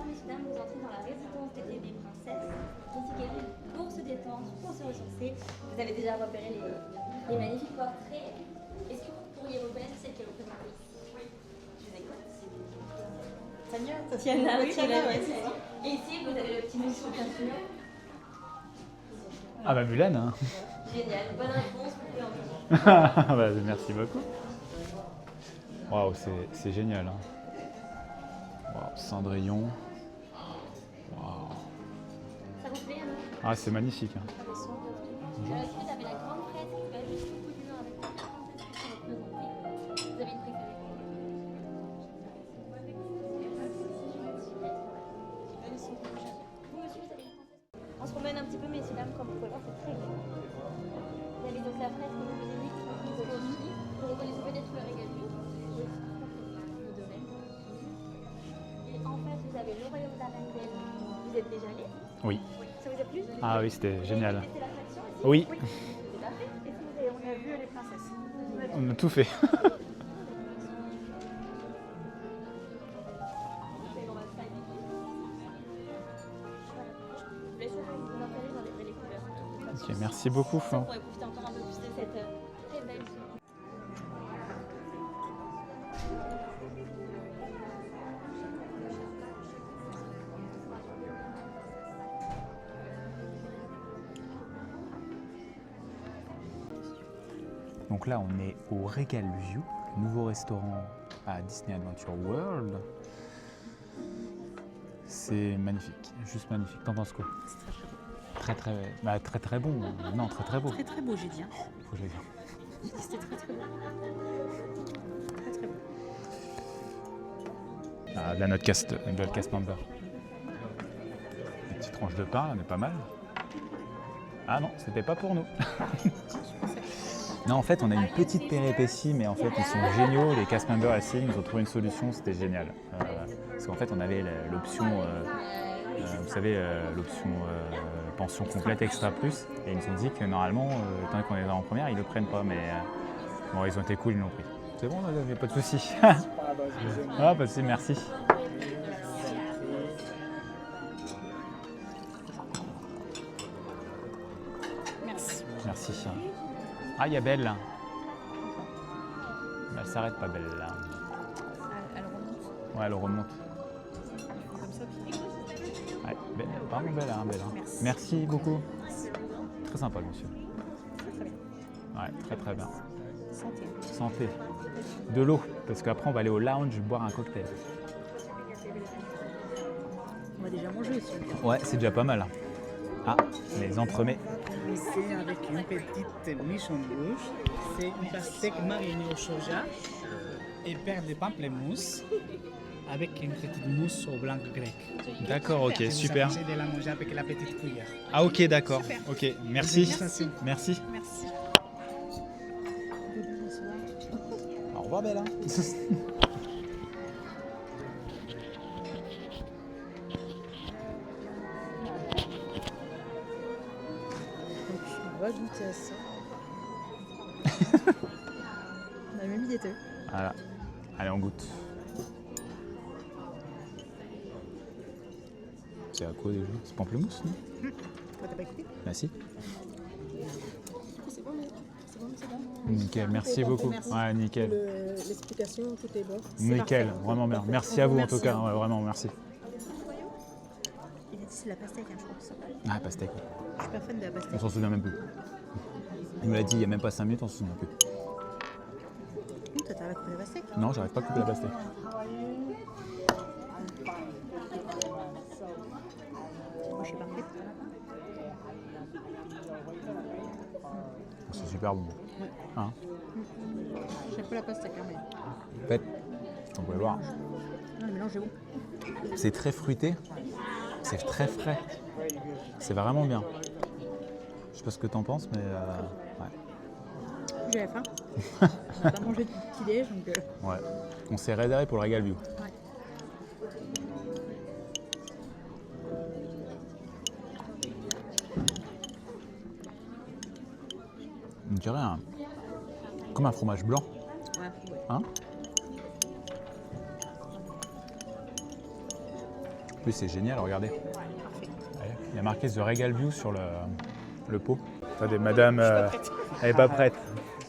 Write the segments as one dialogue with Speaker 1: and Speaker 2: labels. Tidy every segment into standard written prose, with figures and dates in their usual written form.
Speaker 1: messieurs, dames, vous entrez dans la résidence d'été des princesses. Ici, quelqu'un pour se détendre, pour se ressourcer. Vous avez déjà repéré les magnifiques portraits. Est-ce que vous pourriez reconnaître celle qui est représentée ici? Oui. Je vous écoute. Tiana, oui, et ici, vous avez le petit monsieur, bien sûr.
Speaker 2: Ah bah Mulan, hein.
Speaker 1: Génial, bonne réponse, vous pouvez entendre.
Speaker 2: Bah, merci beaucoup. Waouh, c'est génial. Hein. Waouh, Cendrillon. Waouh.
Speaker 1: Ça vous plaît, alors?
Speaker 2: Ah, c'est magnifique. Hein.
Speaker 1: Alors ici, vous avez la grande presse qui va jusqu'au bout du nord avec toutes les princesses qui sont représentées. Vous avez une préférée? Vous, monsieur, vous avez une princesse? On se promène un petit peu, messieurs, dames, comme vous pouvez voir, c'est très grand. Vous avez donc la fenêtre que vous avez mise sur le aussi. Vous reconnaissez peut-être le régalu. Et en face, vous avez le royaume d'Arendelle. Vous êtes déjà allé?
Speaker 2: Oui.
Speaker 1: Ça vous a plu?
Speaker 2: Ah oui, c'était génial.
Speaker 1: C'était l'attraction ici?
Speaker 2: Oui.
Speaker 1: C'est parfait. Et si vous avez, on a vu les princesses.
Speaker 2: On a tout fait.
Speaker 1: Je laisse vous installer dans les couleurs.
Speaker 2: Ok, merci beaucoup.
Speaker 1: On pourrait profiter encore un peu plus de cette très belle journée.
Speaker 2: Donc là, on est au Regal View, nouveau restaurant à Disney Adventure World. C'est magnifique, juste magnifique. T'en penses quoi?
Speaker 3: C'est très très beau.
Speaker 2: Très bon. Non, très beau.
Speaker 3: Très très beau, j'ai dit. Hein.
Speaker 2: Faut que j'aille dire.
Speaker 3: J'ai dit c'était très très beau. Très très beau.
Speaker 2: Ah, de la note cast member. Une petite tranche de pain, on est pas mal. Ah non, c'était pas pour nous. Non, en fait, on a une petite péripétie, mais en fait, ils sont géniaux. Les cast members ici, ils nous ont trouvé une solution, c'était génial. Parce qu'en fait, on avait l'option, vous savez, l'option pension complète extra plus. Et ils nous ont dit que normalement, tant qu'on est en première, ils le prennent pas. Mais bon, ils ont été cool, ils l'ont pris. C'est bon, il n'y a pas de souci. Ah, pas de souci, merci.
Speaker 3: Merci.
Speaker 2: Merci. Ah, il y a Belle là. Elle s'arrête pas, Belle là.
Speaker 3: Elle remonte.
Speaker 2: Ouais, elle remonte.
Speaker 3: Comme ça, puis...
Speaker 2: Ouais, Belle, vraiment belle, hein, Belle. Hein.
Speaker 3: Merci.
Speaker 2: Merci beaucoup. Très sympa, monsieur.
Speaker 3: Très très bien.
Speaker 2: Ouais, très bien.
Speaker 3: Santé.
Speaker 2: Santé. De l'eau, parce qu'après on va aller au lounge boire un cocktail.
Speaker 3: On va déjà manger aussi.
Speaker 2: Ouais, c'est déjà pas mal. Ah, les entremets.
Speaker 4: C'est avec une petite miche en rouge. C'est une pastèque marinée au soja et perles de pamplemousse avec une petite mousse au blanc grec.
Speaker 2: D'accord, ok,
Speaker 4: Vous
Speaker 2: super.
Speaker 4: approchez de la manger avec la petite cuillère.
Speaker 2: Ah ok, d'accord. Ok, merci.
Speaker 4: Merci.
Speaker 2: Merci.
Speaker 3: Merci.
Speaker 2: Au revoir, Belle. Hein.
Speaker 3: On va goûter à ça. On a même mis des thés.
Speaker 2: Voilà. Allez, on goûte. C'est à quoi déjà? C'est pamplemousse, non?
Speaker 3: Toi, t'as pas écouté?
Speaker 2: Bah si.
Speaker 3: C'est bon, c'est bon, c'est bon.
Speaker 2: Nickel, merci beaucoup.
Speaker 3: Merci.
Speaker 2: Ouais, nickel.
Speaker 3: L'explication, tout est bon.
Speaker 2: Nickel, vraiment bien. Merci à vous en tout cas.
Speaker 3: Hein.
Speaker 2: Ouais, vraiment, merci.
Speaker 3: Il a dit c'est la pastèque, hein, je crois que ça.
Speaker 2: Ah, pastèque.
Speaker 3: Je suis pas fan de la
Speaker 2: On
Speaker 3: pastèque.
Speaker 2: s'en souvient même plus. Il me l'a dit il y a même pas 5 minutes, on se souvient plus.
Speaker 3: Toi, t'as la couper la pastèque?
Speaker 2: Non, j'arrive pas à couper la pastèque.
Speaker 3: Moi, je suis parfaite.
Speaker 2: C'est super bon.
Speaker 3: Ouais.
Speaker 2: Hein?
Speaker 3: J'aime pas la pastèque, hein, mais...
Speaker 2: En fait, on peut le voir.
Speaker 3: Non, le mélange est bon.
Speaker 2: C'est très fruité. C'est très frais. C'est vraiment bien. Je sais pas ce que t'en penses, mais ouais.
Speaker 3: J'avais faim. On n'a pas mangé de petit déj, donc...
Speaker 2: Ouais. On s'est réservé pour le Regal View.
Speaker 3: Ouais.
Speaker 2: On dirait comme un fromage blanc.
Speaker 3: Ouais.
Speaker 2: Hein? plus, c'est génial, regardez.
Speaker 3: Parfait.
Speaker 2: Ouais, il y a marqué The Regal View sur le pot. Attendez, madame, elle n'est pas prête.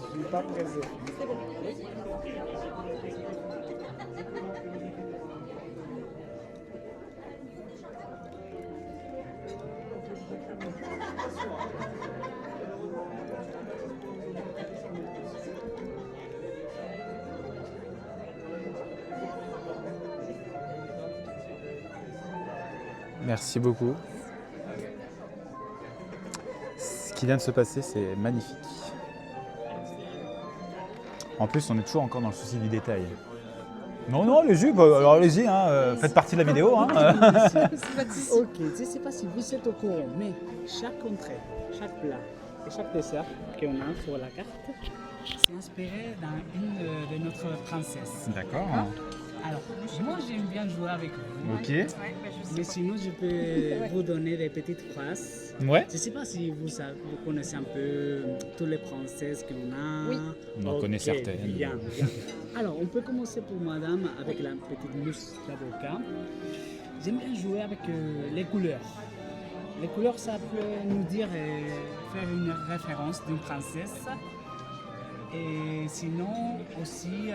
Speaker 4: Je suis pas pressé.
Speaker 2: Merci beaucoup. Ce qui vient de se passer, c'est magnifique. En plus, on est toujours encore dans le souci du détail. Non, non, allez-y, alors allez-y, hein, faites partie de la vidéo. Hein.
Speaker 4: Ok, je ne sais pas si vous êtes au courant, mais chaque entrée, chaque plat et chaque dessert qu'on a sur la carte, c'est inspiré d'une de notre princesse.
Speaker 2: D'accord.
Speaker 4: Alors, moi j'aime bien jouer avec vous.
Speaker 2: Ok.
Speaker 3: Ouais, bah, je
Speaker 4: Mais
Speaker 3: sais
Speaker 4: sinon, je peux vous donner des petites phrases.
Speaker 2: Ouais.
Speaker 4: Je ne sais pas si vous connaissez un peu toutes les princesses qu'on a.
Speaker 3: Oui.
Speaker 2: On en connaît certaines.
Speaker 4: Bien, bien. Alors, on peut commencer pour madame avec la petite mousse d'avocat. J'aime bien jouer avec les couleurs. Les couleurs, ça peut nous dire, faire une référence d'une princesse. Et sinon, aussi,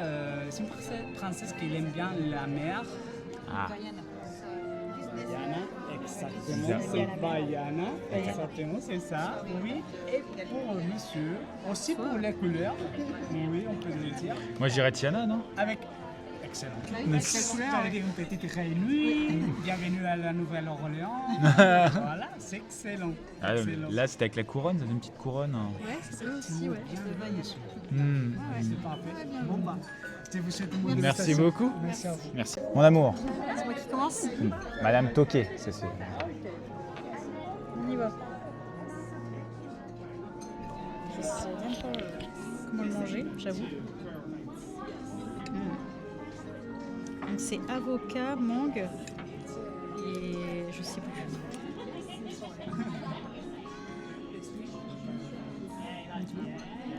Speaker 4: c'est une princesse qui aime bien la mer.
Speaker 2: Ah.
Speaker 4: Baiana, exactement, c'est Baiana, exactement, c'est ça, oui. Et pour monsieur, aussi pour les couleurs, oui, on peut le dire,
Speaker 2: Moi, je dirais Tiana, non?
Speaker 4: avec, excellent.
Speaker 3: Avec les couleurs,
Speaker 4: Ça veut dire une petite réunion, bienvenue à la Nouvelle-Orléans, voilà, c'est excellent,
Speaker 2: Ah,
Speaker 4: excellent.
Speaker 2: là, c'était avec la couronne, c'est une petite couronne.
Speaker 3: Ouais, c'est ça aussi, ouais.
Speaker 4: Bien magnifique.
Speaker 2: Hmm.
Speaker 4: C'est parfait. Bon bah, je vous souhaite une bonne
Speaker 2: Merci
Speaker 4: dégustation.
Speaker 2: beaucoup.
Speaker 4: Merci à vous.
Speaker 2: Merci. Mon amour,
Speaker 3: C'est moi qui commence.
Speaker 2: Madame Toquet, c'est
Speaker 3: On y va. Je sais même pas comment le manger, j'avoue. Donc c'est avocat, mangue et je sais plus.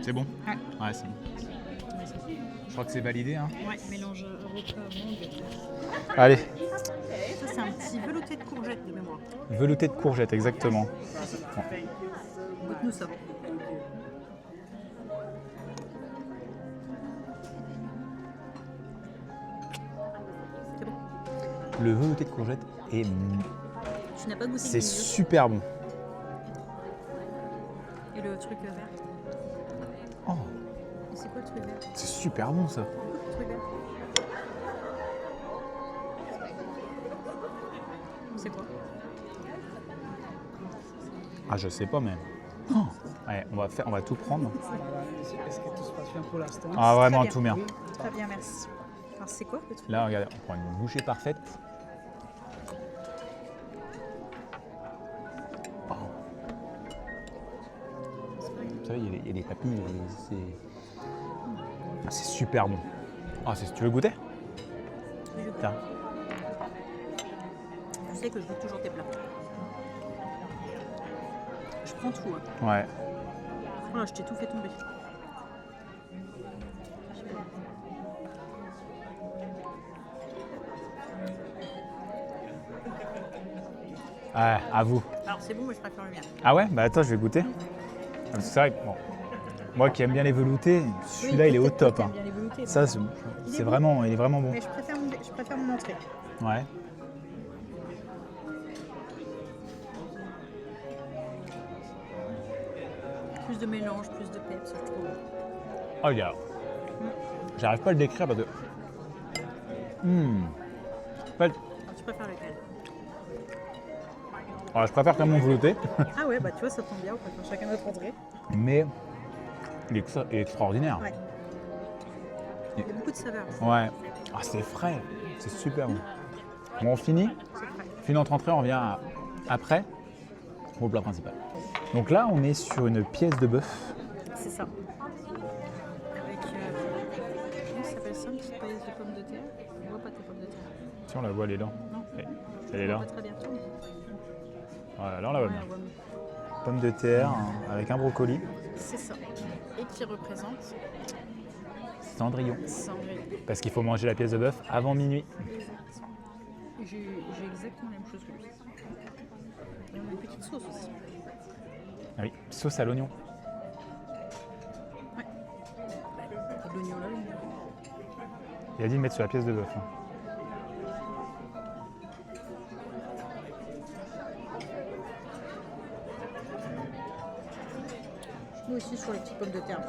Speaker 2: C'est bon?
Speaker 3: Ouais.
Speaker 2: Ouais, c'est bon. Je crois que c'est validé. Hein.
Speaker 3: Ouais, mélange avocat, mangue.
Speaker 2: Allez,
Speaker 3: Ça c'est un petit velouté de courgette de mémoire.
Speaker 2: velouté de courgette, exactement.
Speaker 3: Goûte-nous ça. C'est bon.
Speaker 2: Le velouté de courgette est...
Speaker 3: Tu n'as pas goûté
Speaker 2: C'est
Speaker 3: le milieu.
Speaker 2: super bon.
Speaker 3: Et le truc vert.
Speaker 2: Oh,
Speaker 3: Et c'est quoi le truc vert?
Speaker 2: c'est super bon ça.
Speaker 3: Le truc vert. C'est quoi?
Speaker 2: Ah, je sais pas, mais... Oh. Ouais, on va tout prendre.
Speaker 4: Voilà. Est-ce que tout se passe bien pour l'instant?
Speaker 2: Ah, vraiment,
Speaker 3: bien.
Speaker 2: tout bien.
Speaker 4: Oui.
Speaker 3: Très bien, merci. Alors c'est quoi le truc?
Speaker 2: Là, regardez, on prend une bouchée parfaite. Oh. Vous savez, il y a des papilles, c'est super bon. Ah, tu veux goûter?
Speaker 3: Je
Speaker 2: Tiens.
Speaker 3: Tu sais que je goûte toujours tes plats. Je prends tout. Hein.
Speaker 2: Ouais.
Speaker 3: Voilà, je t'ai tout fait tomber.
Speaker 2: Ah, à vous.
Speaker 3: Alors c'est bon, mais je préfère le mien.
Speaker 2: Ah ouais? Bah attends, je vais goûter. C'est vrai que, bon, moi qui aime bien les veloutés, celui-là, il est au top. Hein.
Speaker 3: Bien les veloutés,
Speaker 2: Ça,
Speaker 3: donc.
Speaker 2: c'est vraiment, il est vraiment bon.
Speaker 3: Mais je préfère mon entrée.
Speaker 2: Ouais.
Speaker 3: Plus de mélange, plus de peps, je trouve.
Speaker 2: Oh, regarde. J'arrive pas à le décrire parce que... Pas le-
Speaker 3: Alors, tu préfères lequel?
Speaker 2: Alors, je préfère quand même mon velouté,
Speaker 3: Ah ouais, bah tu vois, ça tombe bien, on préfère chacun notre entrée.
Speaker 2: mais il est extraordinaire.
Speaker 3: Ouais. Il y a beaucoup de saveurs.
Speaker 2: Ouais. Ah, c'est frais, c'est super bon. Bon, on finit.
Speaker 3: C'est frais.
Speaker 2: Finit notre entrée, on revient après au plat principal. Donc là, on est sur une pièce de bœuf.
Speaker 3: C'est ça. Avec. Comment ça s'appelle ça? Une petite paillette de pommes de terre. On voit pas tes pommes de terre.
Speaker 2: Si on la voit, elle est là.
Speaker 3: Non.
Speaker 2: Elle est
Speaker 3: On
Speaker 2: là.
Speaker 3: voit pas très bien. Tourne.
Speaker 2: Voilà, là, on la voit
Speaker 3: Ouais,
Speaker 2: bien.
Speaker 3: on voit mieux.
Speaker 2: Pommes de terre avec un brocoli.
Speaker 3: C'est ça. Et qui représente
Speaker 2: Cendrillon.
Speaker 3: Cendrillon.
Speaker 2: Parce qu'il faut manger la pièce de bœuf avant minuit.
Speaker 3: J'ai exactement la même chose que lui. Et on a une petite sauce aussi.
Speaker 2: Ah oui, sauce à l'oignon.
Speaker 3: Ouais. L'oignon là.
Speaker 2: Il a dit de mettre sur la pièce de bœuf. Hein.
Speaker 3: Nous aussi sur les petites pommes de terre.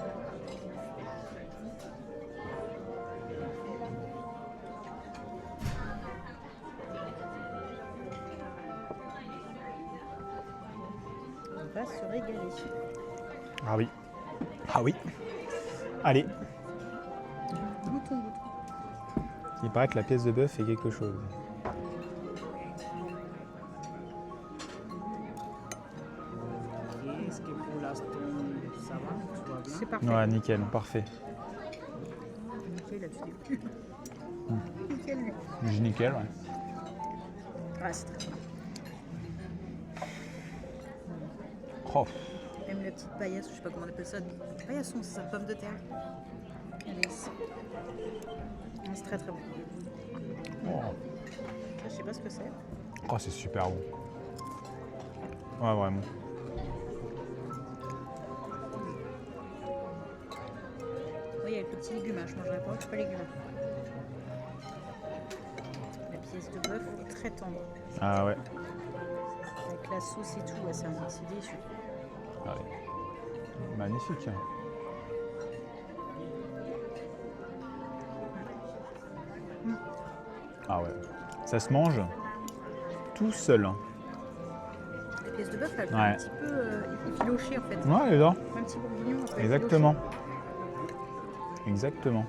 Speaker 3: On va se régaler.
Speaker 2: Ah oui. Ah oui. Allez.
Speaker 3: Goûtons.
Speaker 2: Il paraît que la pièce de bœuf fait quelque chose.
Speaker 4: Est-ce que pour l'instant, ça va? Tout va bien?
Speaker 3: C'est parfait.
Speaker 2: Ouais, nickel, parfait.
Speaker 3: Nickel, là, tu dis. Nickel.
Speaker 2: Nickel, ouais.
Speaker 3: Ah, c'est très bon.
Speaker 2: Oh.
Speaker 3: Même la petite paillasse, je sais pas comment on appelle ça. Paillasson, c'est ça, pomme de terre. Elle est ici. Ah, c'est très très bon.
Speaker 2: Oh.
Speaker 3: Ça, je sais pas ce que c'est.
Speaker 2: Oh, c'est super bon. Ouais, vraiment.
Speaker 3: Oui, il y a le petit légume, hein. Je mangerai pas, je suis pas légume. La pièce de bœuf est très tendre.
Speaker 2: Ah ouais.
Speaker 3: Avec la sauce et tout, ouais, c'est délicieux.
Speaker 2: Allez. Magnifique. Ah ouais. Ça se mange tout seul. Hein.
Speaker 3: La pièce de bœuf, elle fait
Speaker 2: Ouais.
Speaker 3: un petit peu effiloché en fait.
Speaker 2: Ouais, les dents.
Speaker 3: Un petit bourguignon. un peu
Speaker 2: Exactement. Exactement.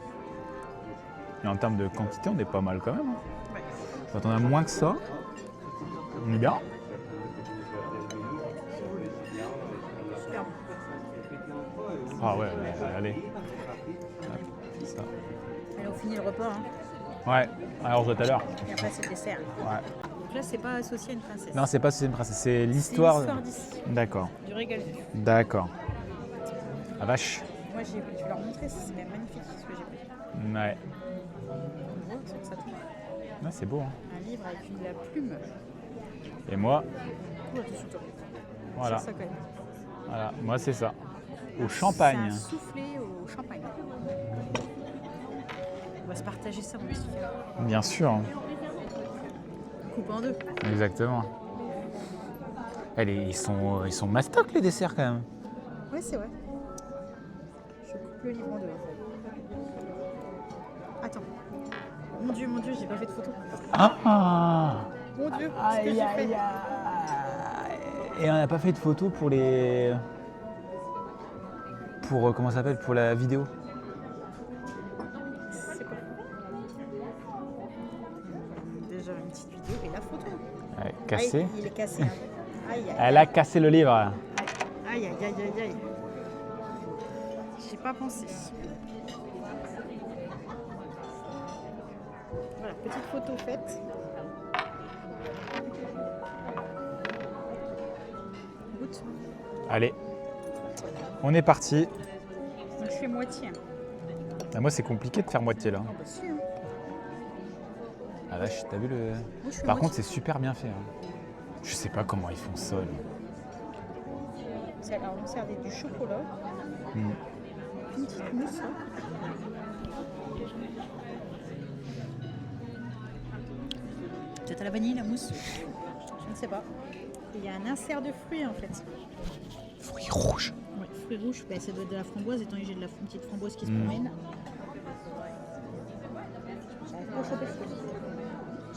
Speaker 2: Et en termes de quantité, on est pas mal quand même. Hein.
Speaker 3: effiloché. Ouais.
Speaker 2: Quand on a moins que ça, on est bien.
Speaker 3: Super bon.
Speaker 2: Ah ouais, allez. Hop, ça.
Speaker 3: Allez, on finit le repas. Hein.
Speaker 2: Ouais, alors tout à l'heure.
Speaker 3: Et après, c'est le dessert.
Speaker 2: Ouais.
Speaker 3: Donc là, c'est pas associé à une princesse.
Speaker 2: Non, c'est pas c'est une princesse, c'est
Speaker 3: c'est
Speaker 2: l'histoire.
Speaker 3: l'histoire d'ici,
Speaker 2: D'accord.
Speaker 3: du régal vif.
Speaker 2: D'accord. La vache.
Speaker 3: Moi, je vais leur montrer, c'est même magnifique ce que j'ai pris.
Speaker 2: Ouais.
Speaker 3: On voit c'est que ça tombe.
Speaker 2: Ouais, c'est beau. Hein.
Speaker 3: Un livre avec la plume.
Speaker 2: Et moi,
Speaker 3: Oh, attention, toi.
Speaker 2: voilà.
Speaker 3: C'est ça quand même.
Speaker 2: Voilà. Moi, c'est ça. Au champagne.
Speaker 3: C'est un soufflé au champagne. On va se partager ça, mon petit.
Speaker 2: Bien sûr.
Speaker 3: Coupe en deux.
Speaker 2: Exactement. Ils sont mastoc les desserts quand même.
Speaker 3: Ouais, c'est vrai. Je coupe le livre en deux. Attends. Mon Dieu, j'ai pas fait de photo.
Speaker 2: Ah.
Speaker 3: Mon Dieu, ce que j'ai fait.
Speaker 2: Et on n'a pas fait de photos pour les. Pour comment ça s'appelle? Pour la vidéo.
Speaker 3: C'est quoi? Déjà une petite vidéo et la photo.
Speaker 2: Ouais, cassé.
Speaker 3: Aïe, il est cassé. Hein. Aïe, aïe,
Speaker 2: Elle a cassé le livre.
Speaker 3: aïe, aïe, aïe, aïe, aïe. J'ai pas pensé. Voilà, petite photo faite. Goûte.
Speaker 2: Allez. On est parti.
Speaker 3: Donc je fais moitié.
Speaker 2: Ah, moi, c'est compliqué de faire moitié là.
Speaker 3: Ah bah si, hein.
Speaker 2: Ah vache, t'as vu le.
Speaker 3: Moi, je fais
Speaker 2: Par
Speaker 3: moitié.
Speaker 2: contre, c'est super bien fait. Hein. Je sais pas comment ils font ça. Là.
Speaker 3: Alors on sert du chocolat.
Speaker 2: Hmm.
Speaker 3: Une petite mousse. Hein. Peut-être à la vanille, la mousse. Je ne sais pas. Il y a un insert de fruits en fait.
Speaker 2: Fruits rouges.
Speaker 3: Ouais, fruits rouges, bah, ça doit être de la framboise, étant donné que j'ai de la une petite framboise qui se
Speaker 2: Mm.
Speaker 3: promène. J'arrive pas à choper le fruit.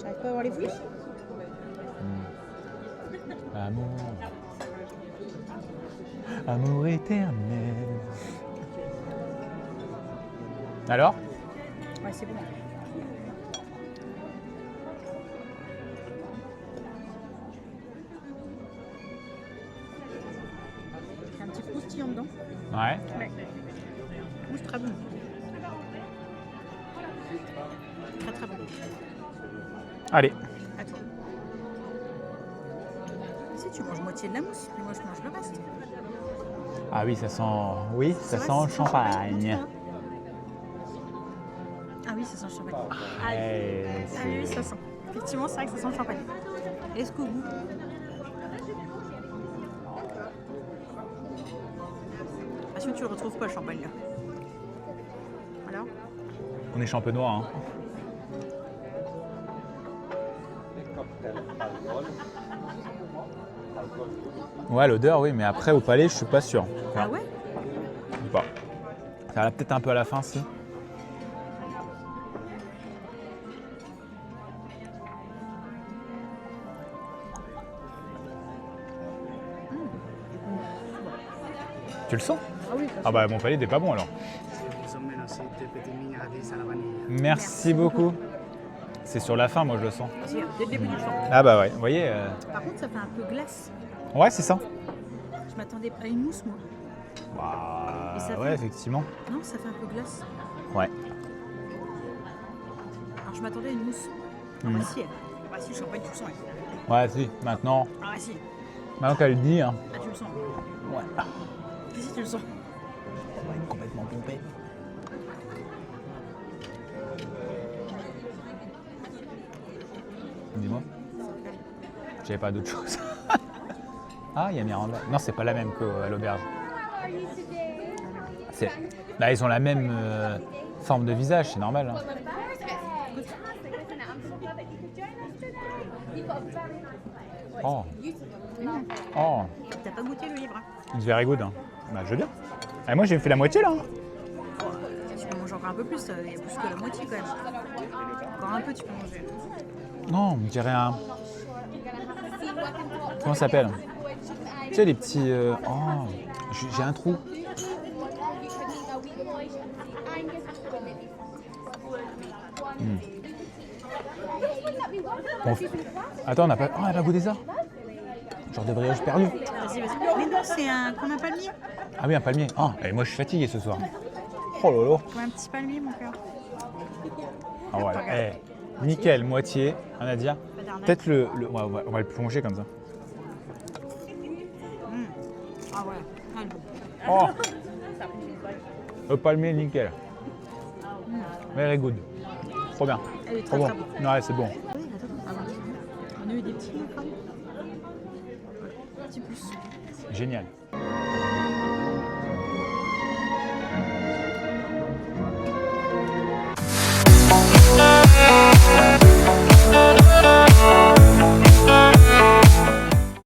Speaker 3: J'arrive pas à voir les fruits.
Speaker 2: Amour. Amour éternel. Alors?
Speaker 3: Ouais, c'est bon. Il y a un petit croustillant dedans.
Speaker 2: Ouais.
Speaker 3: Ouais. C'est très bon. Très très bon.
Speaker 2: Allez.
Speaker 3: Attends. Si tu manges moitié de la mousse, puis moi je mange le reste.
Speaker 2: Ah oui, ça sent. Oui, ça
Speaker 3: C'est
Speaker 2: sent
Speaker 3: vrai,
Speaker 2: le champagne.
Speaker 3: Ah oui, ça sent le champagne.
Speaker 2: Eh,
Speaker 3: Ah oui, ça sent. Effectivement. effectivement, c'est vrai que ça sent le champagne. Est-ce qu'au goût Parce que tu le retrouves pas le champagne là. Alors
Speaker 2: On est champenois. Hein. Ouais, l'odeur, oui, mais après au palais, je suis pas sûr. Enfin,
Speaker 3: Ah ouais
Speaker 2: je sais pas. Ça va peut-être un peu à la fin, si. Tu le sens?
Speaker 4: Ah oui,
Speaker 2: Ah bah mon palais n'était pas bon alors.
Speaker 4: nous sommes aussi des petites mignardises à la vanille.
Speaker 2: Merci beaucoup. C'est sur la fin, moi je le sens.
Speaker 3: Si, dès le début du chant.
Speaker 2: Ah bah ouais, vous voyez.
Speaker 3: Par contre, ça fait un peu glace.
Speaker 2: Ouais, c'est ça.
Speaker 3: Je m'attendais à une mousse, moi.
Speaker 2: Bah,
Speaker 3: Et ça
Speaker 2: ouais,
Speaker 3: fait-
Speaker 2: effectivement.
Speaker 3: Non, ça fait un peu glace.
Speaker 2: Ouais.
Speaker 3: Alors, je m'attendais à une mousse. Ah
Speaker 2: Mhm.
Speaker 3: bah si, ah, si, le champagne, tu le sens.
Speaker 2: Ouais, si, maintenant
Speaker 3: Ah si,
Speaker 2: qu'elle le dit. Hein.
Speaker 3: ah, tu le sens.
Speaker 2: Ouais.
Speaker 3: Si, tu le sens.
Speaker 2: Complètement pompé. Dis-moi. J'avais pas d'autre chose. Ah, il y a Miranda. Non, c'est pas la même qu'à l'auberge. Bah, ils ont la même forme de visage, c'est normal. Hein. Oh. Oh.
Speaker 3: T'as pas goûté le livre hein?
Speaker 2: It's very good. Hein. Bah, je veux bien. Et moi, j'ai fait la moitié là. Hein.
Speaker 3: Tu peux manger encore un peu plus, il y a plus que la moitié quand même. Encore un peu, tu peux manger.
Speaker 2: Non, on dirait un. Comment ça s'appelle? Tu sais, les petits. Oh, j'ai un trou. Bon, attends, on n'a pas goûté ça? Genre de brioche perdue.
Speaker 3: Vas-y, vas-y. Mais non, c'est un, comme un palmier.
Speaker 2: Ah oui, un palmier. Ah, et moi je suis fatigué ce soir. Oh là là.
Speaker 3: Comme un petit palmier, mon cœur.
Speaker 2: Ah voilà. Nickel, moitié, rien à dire.
Speaker 3: Pas d'arnaque.
Speaker 2: Peut-être on va le plonger comme ça.
Speaker 3: Ah ouais, ah, le bon.
Speaker 2: Oh. Le palmier, nickel. Very good. Trop bien.
Speaker 3: Elle est
Speaker 2: Trop
Speaker 3: très
Speaker 2: bon.
Speaker 3: très bonne.
Speaker 2: Ouais, c'est bon.
Speaker 3: Oui, attends, ah, voilà. On a eu des petits macarons. Petit plus.
Speaker 2: Génial.